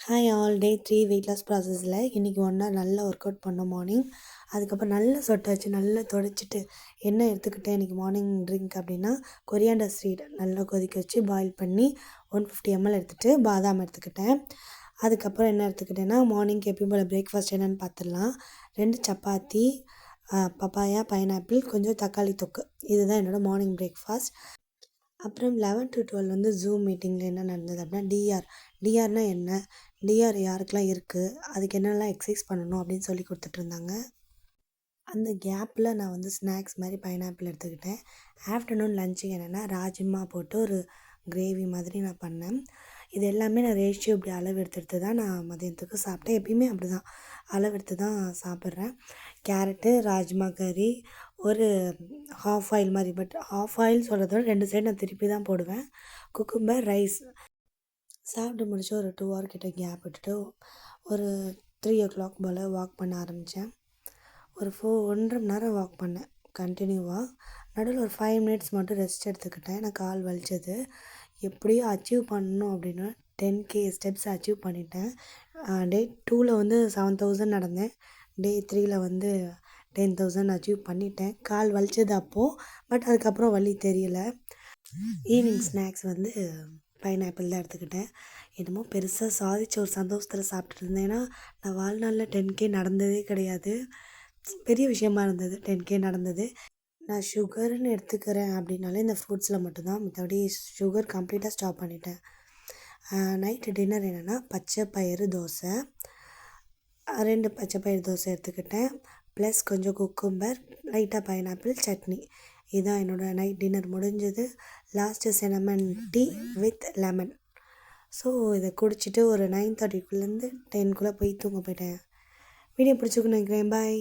Hi all. Day 3 weight loss ப்ராசஸில் இன்றைக்கி ஒன்றா நல்லா ஒர்க் அவுட் பண்ணோம் மார்னிங். அதுக்கப்புறம் நல்லா சொட்டை வச்சு நல்லா துடைச்சிட்டு என்ன எடுத்துக்கிட்டேன் இன்றைக்கி மார்னிங் ட்ரிங்க் அப்படின்னா கொரியாண்டர் சீட் நல்லா கொதிக்க வச்சு பாயில் பண்ணி 150 ml எடுத்துகிட்டு பாதாம் எடுத்துக்கிட்டேன். அதுக்கப்புறம் என்ன எடுத்துக்கிட்டேன்னா மார்னிங்க்கு எப்பயும் போல் பிரேக்ஃபாஸ்ட் என்னென்னு பார்த்துடலாம். 2 சப்பாத்தி, பப்பாயா, பைனாப்பிள், கொஞ்சம் தக்காளி தொக்கு. இதுதான் என்னோடய மார்னிங் பிரேக்ஃபாஸ்ட். அப்புறம் 11 to 12 வந்து ஜூம் மீட்டிங்கில் என்ன நடந்தது அப்படின்னா டிஆர்னால் என்ன, டிஆர் யாருக்கெல்லாம் இருக்குது, அதுக்கு என்னெல்லாம் எக்ஸசைஸ் பண்ணணும் அப்படின்னு சொல்லி கொடுத்துட்ருந்தாங்க. அந்த கேப்பில் நான் வந்து ஸ்நாக்ஸ் மாதிரி பைனாப்பிள் எடுத்துக்கிட்டேன். ஆஃப்டர்நூன் லஞ்சுக்கு என்னென்னா ராஜ்மா போட்டு ஒரு கிரேவி மாதிரி நான் பண்ணேன். இது எல்லாமே நான் ரேஷியோ இப்படி அளவு எடுத்து தான் நான் மதியத்துக்கு சாப்பிட்டேன். எப்பயுமே அப்படி தான் அளவெடுத்து தான் சாப்பிட்றேன். கேரட்டு, ராஜ்மா கறி, ஒரு ஹாஃப் ஆயில் மாதிரி, பட் ஹாஃப் ஆயில் சொல்கிறத விட 2 சைடு நான் திருப்பி தான் போடுவேன். குக்கும்பர், ரைஸ் சாப்பிட்டு முடிச்சு ஒரு 2 hour கிட்ட கேப் விட்டுட்டு ஒரு 3 o'clock போல் வாக் பண்ண ஆரம்பித்தேன். ஒரு 1.5 மணி நேரம் வாக் பண்ணேன் கண்டினியூவாக. நடுவில் ஒரு 5 minutes மட்டும் ரெஸ்ட் எடுத்துக்கிட்டேன். எனக்கு கால் வலிச்சது. எப்படியும் அச்சீவ் பண்ணணும் அப்படின்னா 10K ஸ்டெப்ஸ் அச்சீவ் பண்ணிட்டேன். டே 2ல் வந்து 7,000 நடந்தேன். டே 3ல் வந்து 10,000 அச்சீவ் பண்ணிட்டேன். கால் வலிச்சது அப்போது, பட் அதுக்கப்புறம் வலி தெரியல. ஈவினிங் ஸ்நாக்ஸ் வந்து பைனாப்பிள் தான் எடுத்துக்கிட்டேன். என்னமோ பெருசாக சாதிச்ச ஒரு சந்தோஷத்தில் சாப்பிட்டுட்டு இருந்தேன். ஏன்னா நான் வாழ்நாளில் 10K நடந்ததே கிடையாது. பெரிய விஷயமா இருந்தது 10K நடந்தது. நான் சுகர்னு எடுத்துக்கிறேன் அப்படின்னாலே இந்த ஃப்ரூட்ஸில் மட்டும்தான். மற்றபடி சுகர் கம்ப்ளீட்டாக ஸ்டாப் பண்ணிட்டேன். நைட்டு டின்னர் என்னென்னா பச்சை பயிறு தோசை, 2 பச்சை பயிறு தோசை எடுத்துக்கிட்டேன். ப்ளஸ் கொஞ்சம் குக்கும்பர், லைட்டாக பைனாப்பிள், சட்னி. இதுதான் என்னோடய நைட் டின்னர் முடிஞ்சது. Last cinnamon tea with lemon. So இதை குடிச்சிட்டு ஒரு 9:30 10 போய் தூங்க போயிட்டேன். வீடியோ பிடிச்சிருக்குன்னு நினைக்கிறேன். பாய்.